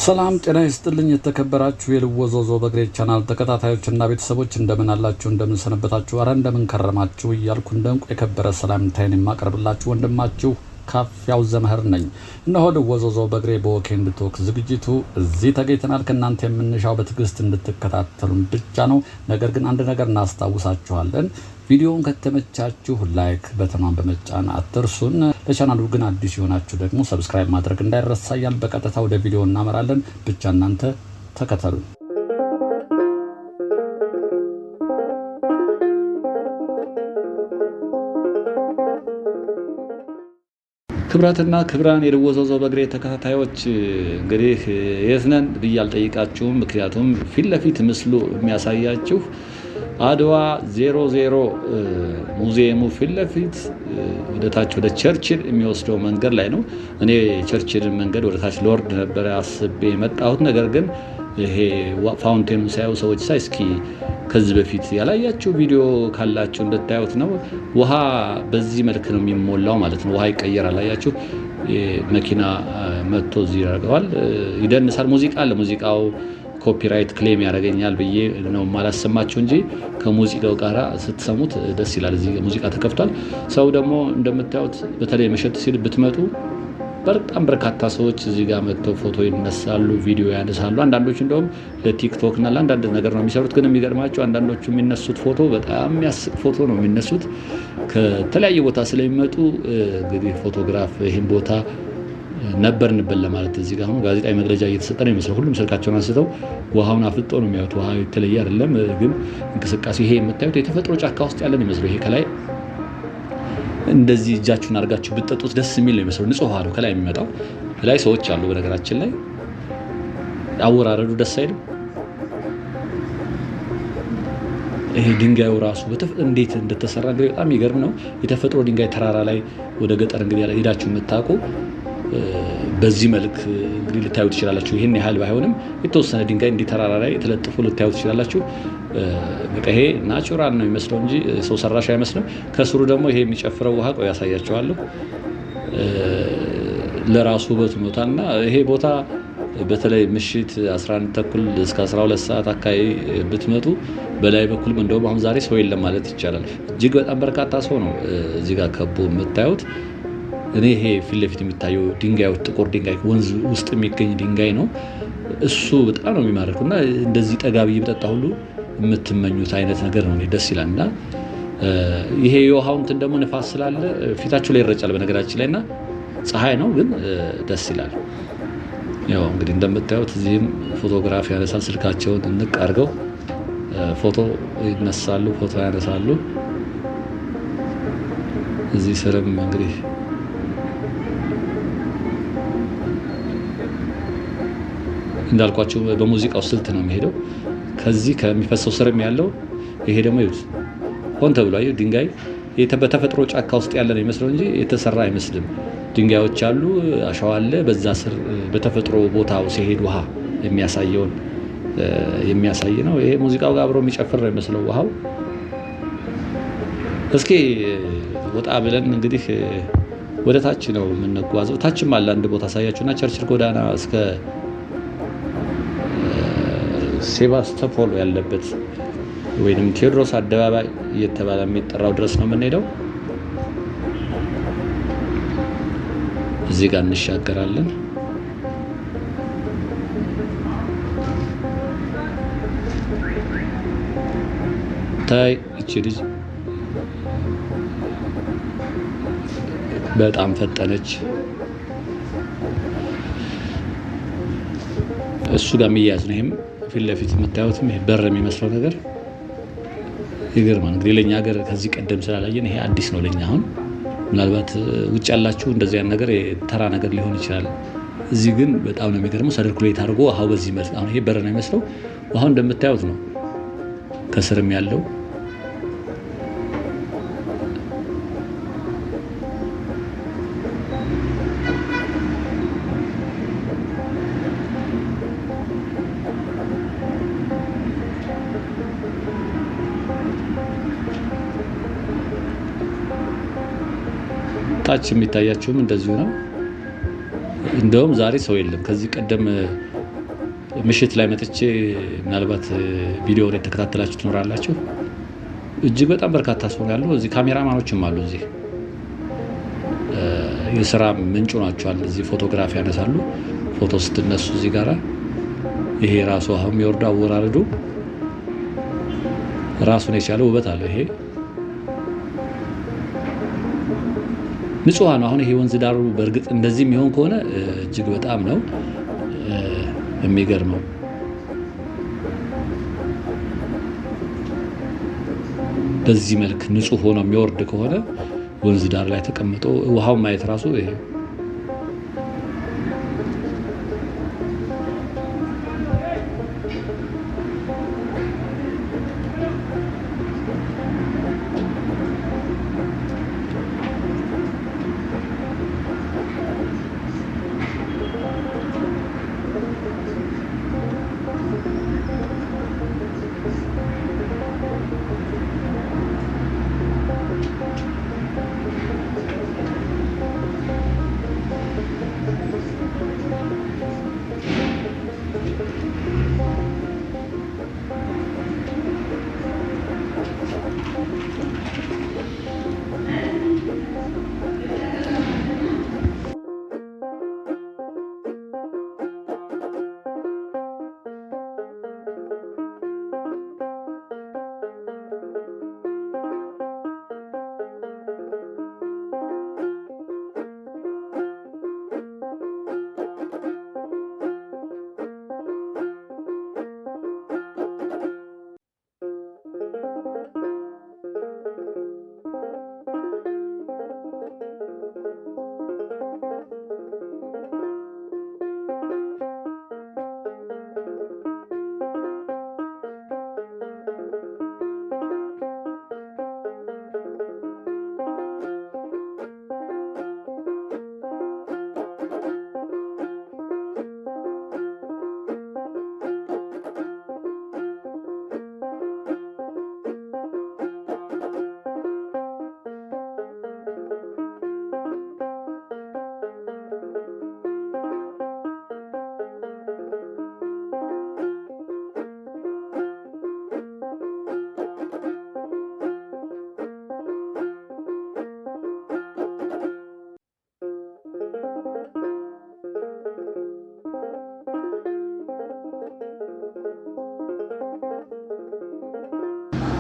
ሰላም ጤና ይስጥልኝ የተከበራችሁ የልወዞዞ በግሬ ቻናል ተከታታዮችና ቤተሰቦች እንደምን አላችሁ እንደምን ሰነበታችሁ አረ እንደምን ከረማችሁ እያልኩ እንደንቁ የከበረ ሰላምታዬን የማቀርብላችሁ ወንድማችሁ ካፊያው ዘመህር ነኝ። እነሆ ልወዞዞ በግሬ በወኬንድ ቶክ ዝግጅቱ እዚህ ተገኝተናል። ከእናንተ የምንሻው በትዕግስት እንድትከታተሉን ብቻ ነው። ነገር ግን አንድ ነገር እናስታውሳችኋለን። ቪዲዮውን ከተመቻችሁ ላይክ በተማን በመጫን አትርሱን። ለቻናሉ ግን አዲስ የሆናችሁ ደግሞ ሰብስክራይብ ማድረግ እንዳይረሳ እያልን በቀጥታ ወደ ቪዲዮ እናመራለን። ብቻ እናንተ ተከተሉ። ክብራትና ክብራን የልወዞዞ በግሬ ተከታታዮች እንግዲህ የት ነን ብዬ አልጠይቃችሁም። ምክንያቱም ፊት ለፊት ምስሉ የሚያሳያችሁ አድዋ 00 ሙዚየሙ ፊት ለፊት ወደ ታች ወደ ቸርችል የሚወስደው መንገድ ላይ ነው። እኔ ቸርችል መንገድ ወደ ታች ሎርድ ነበር አስቤ የመጣሁት። ነገር ግን ይሄ ፋውንቴኑን ሳይው ሰዎች ሳይ እስኪ ከዚህ በፊት ያላያችሁ ቪዲዮ ካላችሁ እንድታዩት ነው። ውሃ በዚህ መልክ ነው የሚሞላው ማለት ነው። ውሃ ይቀየራል። አያችሁ መኪና መጥቶ እዚህ ያደርገዋል፣ ይደንሳል። ሙዚቃ አለ። ሙዚቃው ኮፒራይት ክሌም ያደርገኛል ብዬ ነው ማላሰማችሁ እንጂ ከሙዚቃው ጋር ስትሰሙት ደስ ይላል። እዚህ ሙዚቃ ተከፍቷል። ሰው ደግሞ እንደምታዩት በተለይ መሸት ሲል ብትመጡ በጣም በርካታ ሰዎች እዚህ ጋር መጥተው ፎቶ ይነሳሉ፣ ቪዲዮ ያነሳሉ። አንዳንዶቹ እንደውም ለቲክቶክ እና ለአንዳንድ ነገር ነው የሚሰሩት። ግን የሚገርማቸው አንዳንዶቹ የሚነሱት ፎቶ በጣም የሚያስቅ ፎቶ ነው የሚነሱት። ከተለያየ ቦታ ስለሚመጡ እንግዲህ ፎቶግራፍ ይህን ቦታ ነበርንበት ለማለት እዚህ ጋር አሁን ጋዜጣዊ መግለጫ እየተሰጠ ነው የሚመስለው። ሁሉም ስልካቸውን አንስተው ውሃውን አፍልጦ ነው የሚያዩት። ውሃ የተለየ አይደለም፣ ግን እንቅስቃሴ ይሄ የምታዩት የተፈጥሮ ጫካ ውስጥ ያለ ነው የሚመስለው። ይሄ ከላይ እንደዚህ እጃችሁን አድርጋችሁ ብትጠጡት ደስ የሚል ነው የሚመስለው። ንጹህ ውሃ ነው ከላይ የሚመጣው። ላይ ሰዎች አሉ። በነገራችን ላይ አወራረዱ ደስ አይልም። ይሄ ድንጋዩ ራሱ እንዴት እንደተሰራ እንግዲህ በጣም የሚገርም ነው። የተፈጥሮ ድንጋይ ተራራ ላይ ወደ ገጠር እንግዲህ ሄዳችሁ የምታውቁ በዚህ መልክ እንግዲህ ልታዩ ትችላላችሁ። ይሄን ያህል ባይሆንም የተወሰነ ድንጋይ እንዲህ ተራራ ላይ ተለጥፎ ልታዩ ትችላላችሁ። በቃ ይሄ ናቹራል ነው የሚመስለው እንጂ ሰው ሰራሽ አይመስልም። ከስሩ ደግሞ ይሄ የሚጨፍረው ውሃ ቆይ ያሳያችኋለሁ። ለራሱ ውበት ሞታልና ይሄ ቦታ በተለይ ምሽት 11 ተኩል እስከ 12 ሰዓት አካባቢ ብትመጡ በላይ በኩል እንደውም አሁን ዛሬ ሰው የለም ማለት ይቻላል። እጅግ በጣም በርካታ ሰው ነው እዚህ ጋር ከቦ የምታዩት። እኔ ይሄ ፊት ለፊት የሚታየው ድንጋዮች ጥቁር ድንጋይ ወንዝ ውስጥ የሚገኝ ድንጋይ ነው። እሱ በጣም ነው የሚማርከውና እንደዚህ ጠጋ ብዬ ብጠጣ ሁሉ የምትመኙት አይነት ነገር ነው። ደስ ይላልና ይሄ የውሃው እንትን ደግሞ ንፋስ ስላለ ፊታችሁ ላይ ይረጫል በነገራችን ላይና ፀሐይ ነው ግን ደስ ይላል። ያው እንግዲህ እንደምታዩት እዚህም ፎቶግራፍ ያነሳል። ስልካቸውን እንቅ አድርገው ፎቶ ይነሳሉ፣ ፎቶ ያነሳሉ። እዚህ ስርም እንግዲህ እንዳልኳችሁ በሙዚቃው ስልት ነው የሚሄደው። ከዚህ ከሚፈሰው ስርም ያለው ይሄ ደግሞ ይሁት ሆን ተብሎ አዩ ድንጋይ በተፈጥሮ ጫካ ውስጥ ያለ ነው የሚመስለው እንጂ የተሰራ አይመስልም። ድንጋዮች አሉ፣ አሸዋ አለ። በዛ ስር በተፈጥሮ ቦታው ሲሄድ ውሃ የሚያሳየውን የሚያሳይ ነው። ይሄ ሙዚቃው ጋር አብሮ የሚጨፍር ነው የሚመስለው ውሃው። እስኪ ወጣ ብለን እንግዲህ ወደ ታች ነው የምንጓዘው። ታችም አለ አንድ ቦታ ሳያችሁና ቸርችል ጎዳና እስከ ሴባስቶፖል ያለበት ወይንም ቴዎድሮስ አደባባይ እየተባለ የሚጠራው ድረስ ነው የምንሄደው። እዚህ ጋር እንሻገራለን። ታይ እቺ ልጅ በጣም ፈጠነች። እሱ ጋር የሚያዝ ነው። ይሄም ፊት ለፊት የምታዩትም ይሄ በር የሚመስለው ነገር ይገርማል። እንግዲህ ለኛ ሀገር ከዚህ ቀደም ስላላየን ይሄ አዲስ ነው ለኛ። አሁን ምናልባት ውጭ ያላችሁ እንደዚህ አይነት ነገር ተራ ነገር ሊሆን ይችላል። እዚህ ግን በጣም ነው የሚገርመው። ሰርኩሌት አድርጎ ውሃው በዚህ መልክ አሁን ይሄ በር ነው የሚመስለው። ውሃው እንደምታዩት ነው። ከስርም ያለው ታች የሚታያችሁም እንደዚሁ ነው። እንደውም ዛሬ ሰው የለም። ከዚህ ቀደም ምሽት ላይ መጥቼ ምናልባት ቪዲዮ ላይ ተከታተላችሁ ትኖራላችሁ። እጅግ በጣም በርካታ ሰው ያለው እዚህ ካሜራማኖችም አሉ። እዚህ የስራ ምንጩ ናቸዋል። እዚህ ፎቶግራፊ ያነሳሉ። ፎቶ ስትነሱ እዚህ ጋራ ይሄ ራሱ አሁን የሚወርደው አወራረዱ ራሱን የቻለ ውበት አለው። ይሄ ንጹህ ነው። አሁን ይሄ ወንዝ ዳሩ በእርግጥ እንደዚህ የሚሆን ከሆነ እጅግ በጣም ነው የሚገርመው። በዚህ መልክ ንጹህ ሆኖ የሚወርድ ከሆነ ወንዝ ዳር ላይ ተቀምጦ ውሃውን ማየት ራሱ ይሄ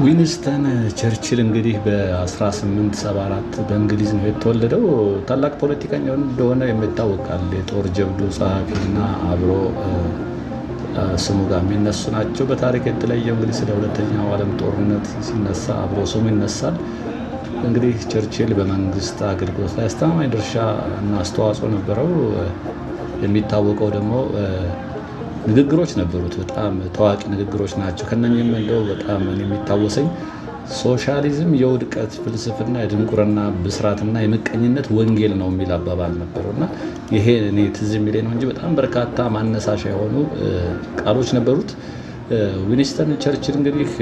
ዊንስተን ቸርችል እንግዲህ በ1874 በእንግሊዝ ነው የተወለደው። ታላቅ ፖለቲከኛ እንደሆነ የሚታወቃል። የጦር ጀብዱ ጸሐፊና አብሮ ስሙ ጋር የሚነሱ ናቸው። በታሪክ የተለየው እንግዲህ ስለ ሁለተኛው ዓለም ጦርነት ሲነሳ አብሮ ስሙ ይነሳል። እንግዲህ ቸርችል በመንግስት አገልግሎት ላይ አስተማማኝ ድርሻ እና አስተዋጽኦ ነበረው። የሚታወቀው ደግሞ ንግግሮች ነበሩት። በጣም ታዋቂ ንግግሮች ናቸው። ከነኚህም እንደው በጣም የሚታወሰኝ ሶሻሊዝም የውድቀት ፍልስፍና፣ የድንቁርና ብስራትና የምቀኝነት ወንጌል ነው የሚል አባባል ነበረው እና ይሄ እኔ ትዝ የሚለኝ ነው እንጂ በጣም በርካታ ማነሳሻ የሆኑ ቃሎች ነበሩት። ዊንስተን ቸርችል እንግዲህ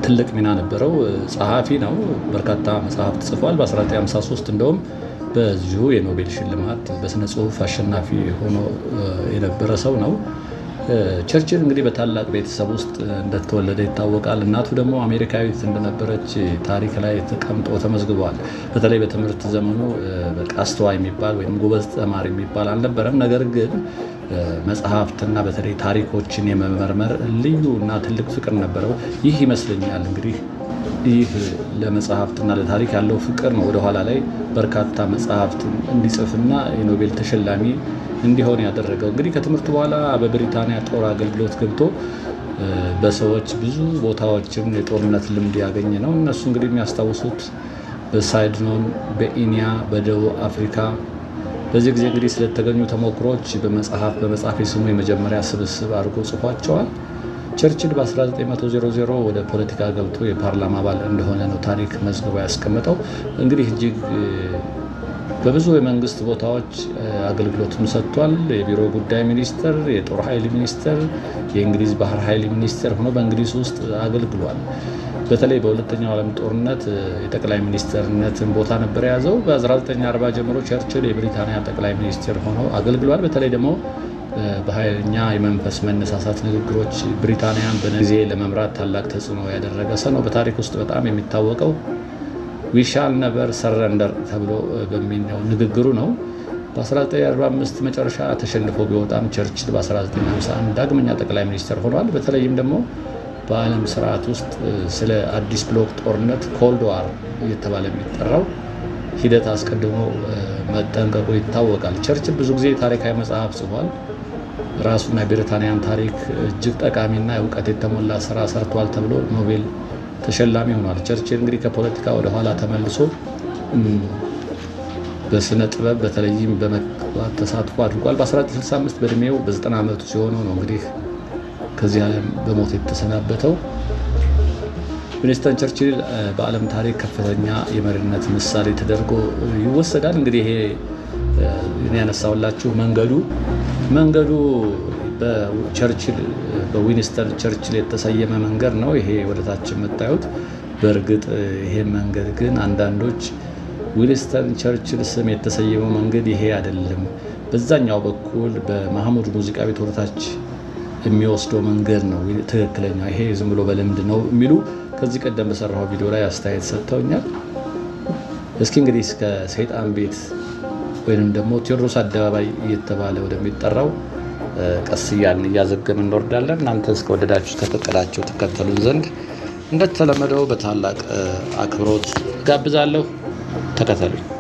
ትልቅ ሚና ነበረው። ጸሐፊ ነው። በርካታ መጽሐፍት ጽፏል። በ1953 እንደውም በዚሁ የኖቤል ሽልማት በስነ ጽሁፍ አሸናፊ ሆኖ የነበረ ሰው ነው። ቸርችል እንግዲህ በታላቅ ቤተሰብ ውስጥ እንደተወለደ ይታወቃል። እናቱ ደግሞ አሜሪካዊት እንደነበረች ታሪክ ላይ ተቀምጦ ተመዝግቧል። በተለይ በትምህርት ዘመኑ በቃ አስተዋይ የሚባል ወይም ጎበዝ ተማሪ የሚባል አልነበረም። ነገር ግን መጽሐፍትና በተለይ ታሪኮችን የመመርመር ልዩ እና ትልቅ ፍቅር ነበረው። ይህ ይመስለኛል እንግዲህ ይህ ለመጽሐፍትና ለታሪክ ያለው ፍቅር ነው ወደኋላ ላይ በርካታ መጽሐፍትን እንዲጽፍና የኖቤል ተሸላሚ እንዲሆን ያደረገው። እንግዲህ ከትምህርቱ በኋላ በብሪታንያ ጦር አገልግሎት ገብቶ በሰዎች ብዙ ቦታዎችን የጦርነት ልምድ ያገኘ ነው። እነሱ እንግዲህ የሚያስታውሱት በሳይድኖን፣ በኢኒያ፣ በደቡብ አፍሪካ በዚህ ጊዜ እንግዲህ ስለተገኙ ተሞክሮች በመጽሐፍ የስሙ የመጀመሪያ ስብስብ አድርጎ ጽፏቸዋል። ቸርችል በ1900 ወደ ፖለቲካ ገብቶ የፓርላማ አባል እንደሆነ ነው ታሪክ መዝግቦ ያስቀመጠው። እንግዲህ እጅግ በብዙ የመንግስት ቦታዎች አገልግሎቱን ሰጥቷል። የቢሮ ጉዳይ ሚኒስትር፣ የጦር ኃይል ሚኒስትር፣ የእንግሊዝ ባህር ኃይል ሚኒስትር ሆኖ በእንግሊዝ ውስጥ አገልግሏል። በተለይ በሁለተኛው ዓለም ጦርነት የጠቅላይ ሚኒስትርነትን ቦታ ነበር የያዘው። በ1940 ጀምሮ ቸርችል የብሪታንያ ጠቅላይ ሚኒስትር ሆኖ አገልግሏል። በተለይ ደግሞ በኃይለኛ የመንፈስ መነሳሳት ንግግሮች ብሪታንያን በጊዜ ለመምራት ታላቅ ተጽዕኖ ያደረገ ሰው ነው። በታሪክ ውስጥ በጣም የሚታወቀው ዊ ሻል ነቨር ሰረንደር ተብሎ በሚለው ንግግሩ ነው። በ1945 መጨረሻ ተሸንፎ ቢወጣም ቸርችል በ1951 ዳግመኛ ጠቅላይ ሚኒስትር ሆኗል። በተለይም ደግሞ በዓለም ስርዓት ውስጥ ስለ አዲስ ብሎክ ጦርነት ኮልድ ዋር እየተባለ የሚጠራው ሂደት አስቀድሞ መጠንቀቁ ይታወቃል። ቸርችል ብዙ ጊዜ ታሪካዊ መጽሐፍ ጽፏል። ራሱና የብሪታንያን ታሪክ እጅግ ጠቃሚና እውቀት የተሞላ ስራ ሰርቷል ተብሎ ኖቤል ተሸላሚ ሆኗል። ቸርችል እንግዲህ ከፖለቲካ ወደ ኋላ ተመልሶ በስነ ጥበብ በተለይም በመግባት ተሳትፎ አድርጓል። በ1965 በእድሜው በ90 ዓመቱ ሲሆነው ነው እንግዲህ ከዚህ ዓለም በሞት የተሰናበተው። ዊንስተን ቸርችል በዓለም ታሪክ ከፍተኛ የመሪነት ምሳሌ ተደርጎ ይወሰዳል። እንግዲህ ይሄ ያነሳውላችሁ መንገዱ በቸርችል በዊንስተን ቸርችል የተሰየመ መንገድ ነው። ይሄ ወደታች የምታዩት። በእርግጥ ይሄ መንገድ ግን አንዳንዶች ዊንስተን ቸርችል ስም የተሰየመው መንገድ ይሄ አይደለም፣ በዛኛው በኩል በማህሙድ ሙዚቃ ቤት ወደታች የሚወስደው መንገድ ነው ትክክለኛ፣ ይሄ ዝም ብሎ በልምድ ነው የሚሉ ከዚህ ቀደም በሰራው ቪዲዮ ላይ አስተያየት ሰጥተውኛል። እስኪ እንግዲህ እስከ ሰይጣን ቤት ወይንም ደግሞ ቴዎድሮስ አደባባይ እየተባለ ወደሚጠራው ቀስ እያልን እያዘገምን እንወርዳለን። እናንተ እስከወደዳችሁ ከፈቀዳችሁ ተከተሉን ዘንድ እንደተለመደው በታላቅ አክብሮት ጋብዛለሁ። ተከተሉኝ።